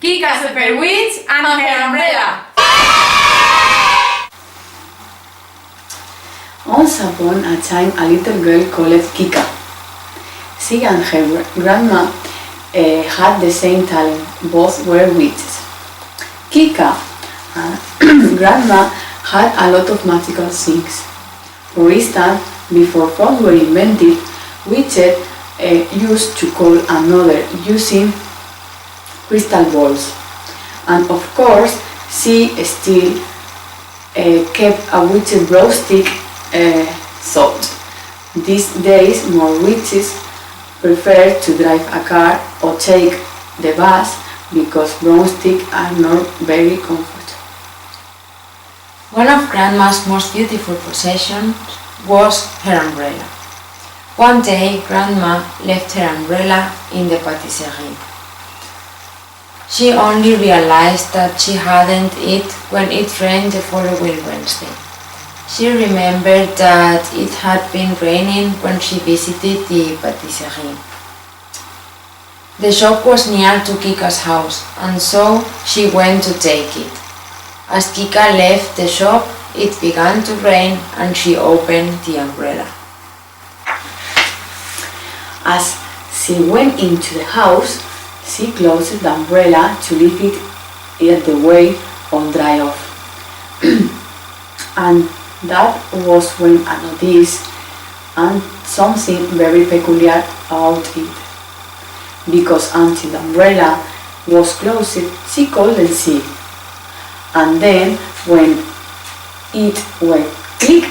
Kika, Superwitch, and her umbrella! Once upon a time, a little girl called Kika. She and her grandma had the same talent, both were witches. Kika and grandma had a lot of magical things. For instance, before phones were invented, witches used to call another using crystal balls. And of course, she still kept a witch's broomstick thought. These days, more witches prefer to drive a car or take the bus because broomsticks are not very comfortable. One of Grandma's most beautiful possessions was her umbrella. One day, Grandma left her umbrella in the patisserie. She only realized that she hadn't it when it rained the following Wednesday. She remembered that it had been raining when she visited the patisserie. The shop was near to Kika's house, and so she went to take it. As Kika left the shop, it began to rain and she opened the umbrella. As she went into the house, she closed the umbrella to leave it at the way on dry off. And that was when I noticed and something very peculiar about it. Because until the umbrella was closed, she couldn't see. And then when it went click,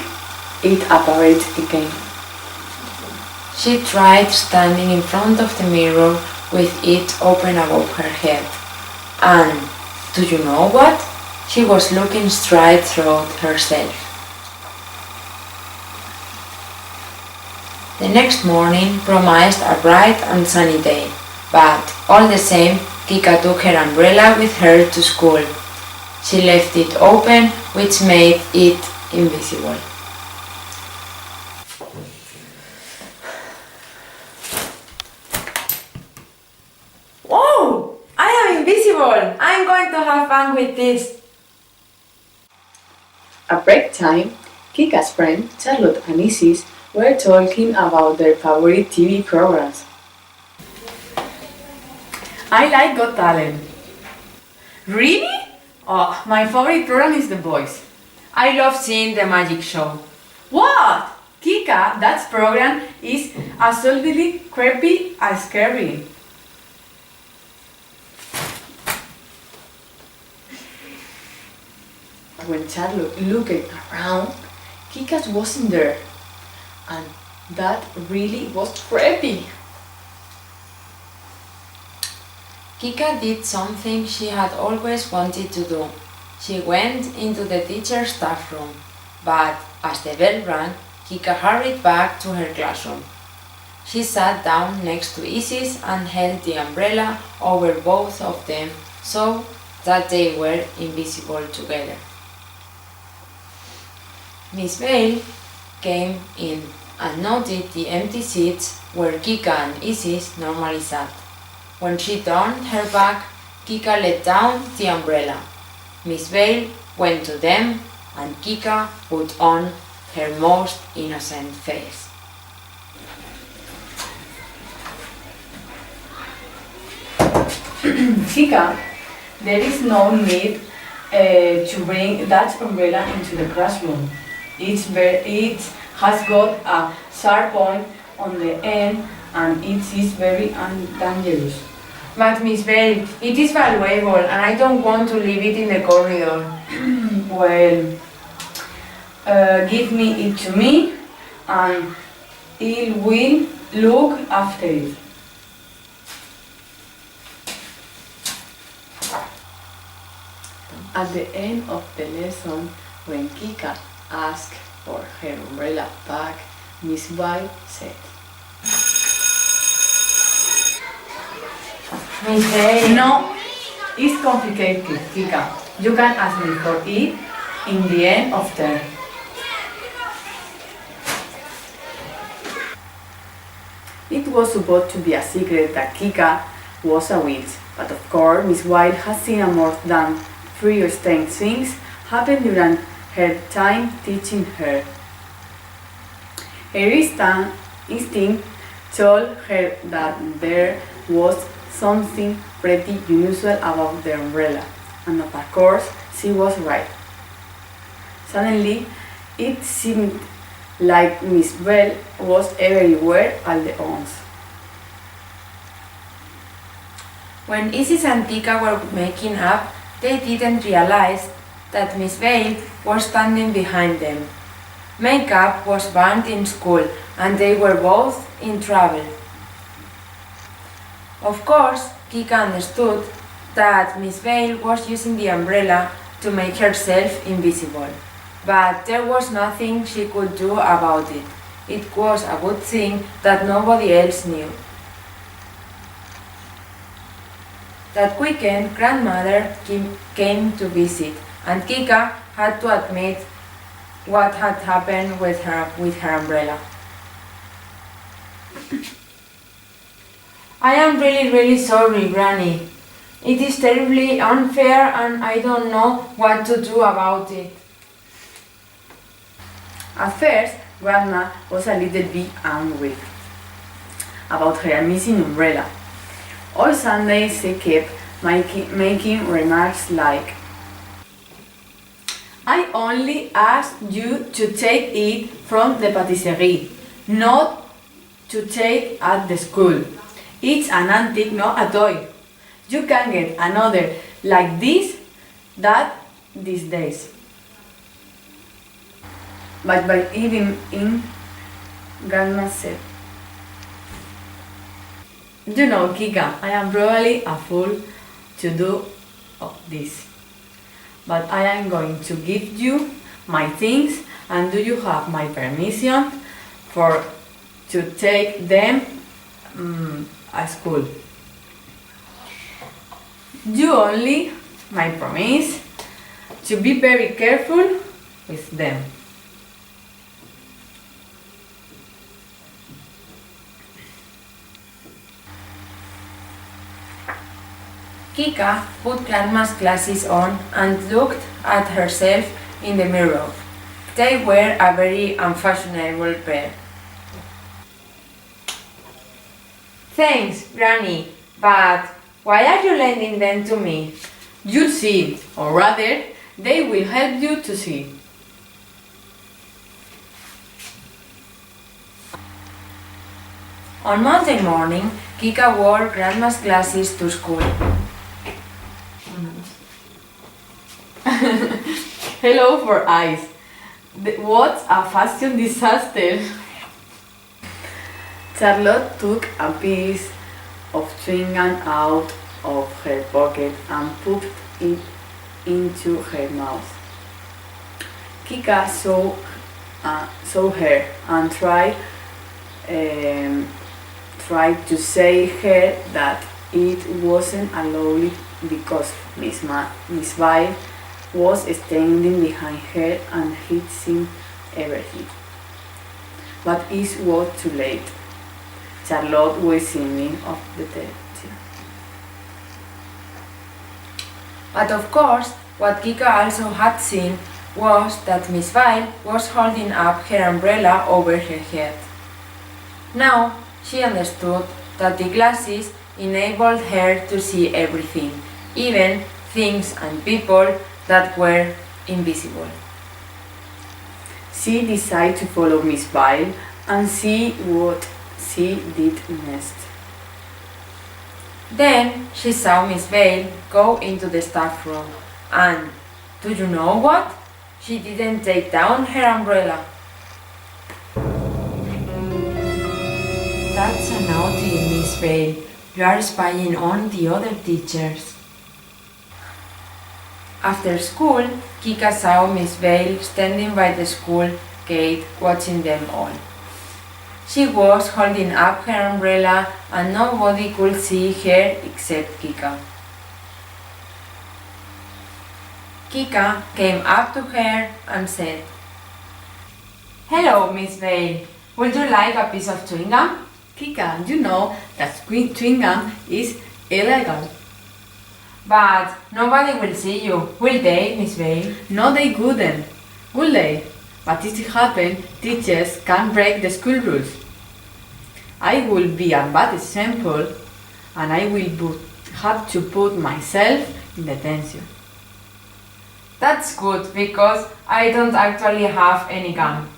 it appeared again. She tried standing in front of the mirror with it open above her head. And, do you know what? She was looking straight through herself. The next morning promised a bright and sunny day, but all the same, Kika took her umbrella with her to school. She left it open, which made it invisible. Whoa! I am invisible! I'm going to have fun with this! At break time, Kika's friend Charlotte and Isis were talking about their favorite TV programs. I like Got Talent. Really? Oh, my favorite program is The Voice. I love seeing the magic show. What? Kika, that program is absolutely creepy and scary. When Charlotte looked around, Kika wasn't there. And that really was creepy. Kika did something she had always wanted to do. She went into the teacher's staff room, but as the bell rang, Kika hurried back to her classroom. She sat down next to Isis and held the umbrella over both of them so that they were invisible together. Miss Bale came in and noted the empty seats where Kika and Isis normally sat. When she turned her back, Kika let down the umbrella. Miss Bale went to them and Kika put on her most innocent face. Kika, there is no need to bring that umbrella into the classroom. It has got a sharp point on the end and it is very dangerous. But Miss Bell, it is valuable and I don't want to leave it in the corridor. Well, give me it to me and it will look after it. At the end of the lesson, when Kika asked for her umbrella back, Miss White said, Miss Bell, "No, it's complicated, Kika. You can ask me for it in the end of term." It was supposed to be a secret that Kika was a witch, But of course, Miss White has seen a more than three strange things happen during her time teaching her. Her instinct told her that there was something pretty unusual about the umbrella, and of course, she was right. Suddenly, it seemed like Miss Bell was everywhere all at once. When Isis and Kika were making up, they didn't realize that Miss Vale was standing behind them. Makeup was banned in school and they were both in trouble. Of course, Kika understood that Miss Vale was using the umbrella to make herself invisible, but there was nothing she could do about it. It was a good thing that nobody else knew. That weekend, grandmother came to visit, and Kika had to admit what had happened with her umbrella. I am really sorry, Granny. It is terribly unfair and I don't know what to do about it. At first, Grandma was a little bit angry about her missing umbrella. All Sunday she kept making remarks like, I only asked you to take it from the patisserie, not to take at the school. It's an antique, not a toy. You can get another like this these days. but by even in, Grandma said, You know, Kika, I am probably a fool to do this. But I am going to give you my things, and do you have my permission to take them at school? You only, my promise, to be very careful with them. Kika put Grandma's glasses on and looked at herself in the mirror. They were a very unfashionable pair. Thanks, Granny, but why are you lending them to me? You'll see, or rather, they will help you to see. On Monday morning, Kika wore Grandma's glasses to school. Hello for eyes. What a fashion disaster. Charlotte took a piece of chewing gum out of her pocket and put it into her mouth. Kika saw her and tried to say her that it wasn't allowed because Miss Vile was standing behind her and he'd seen everything. But it was too late. Charlotte was singing of the teacher. But of course, what Kika also had seen was that Miss Vile was holding up her umbrella over her head. Now she understood that the glasses enabled her to see everything, even things and people that were invisible. She decided to follow Miss Vile and see what she did next. Then she saw Miss Vale go into the staff room, and do you know what? She didn't take down her umbrella. That's a naughty, Miss Vale. You are spying on the other teachers. After school, Kika saw Miss Vale standing by the school gate watching them all. She was holding up her umbrella and nobody could see her except Kika. Kika came up to her and said, Hello, Miss Vale. Would you like a piece of chewing gum? Kika, you know that chewing gum is illegal. But nobody will see you, will they, Miss Vale? No, they wouldn't, would they? But if it happened, teachers can break the school rules. I will be a bad example, and I will have to put myself in detention. That's good, because I don't actually have any gun.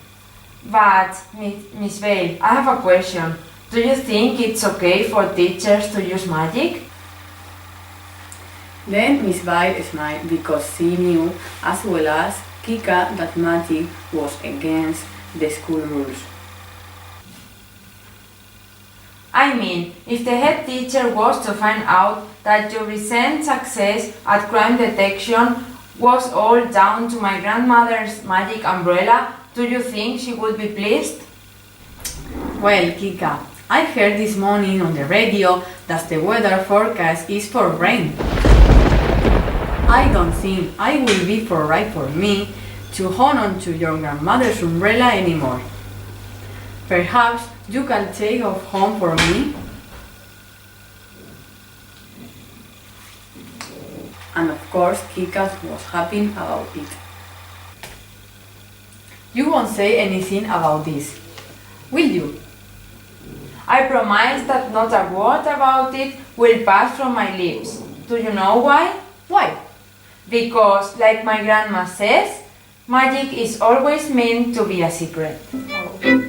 But, Miss Vale, I have a question. Do you think it's okay for teachers to use magic? Then Miss Vale smiled because she knew as well as Kika that magic was against the school rules. I mean, if the head teacher was to find out that your recent success at crime detection was all down to my grandmother's magic umbrella, do you think she would be pleased? Well, Kika, I heard this morning on the radio that the weather forecast is for rain. I don't think it will be right for me to hold on to your grandmother's umbrella anymore. Perhaps you can take off home for me? And of course, Kika was happy about it. You won't say anything about this, will you? I promise that not a word about it will pass from my lips. Do you know why? Why? Because, like my grandma says, magic is always meant to be a secret. Oh.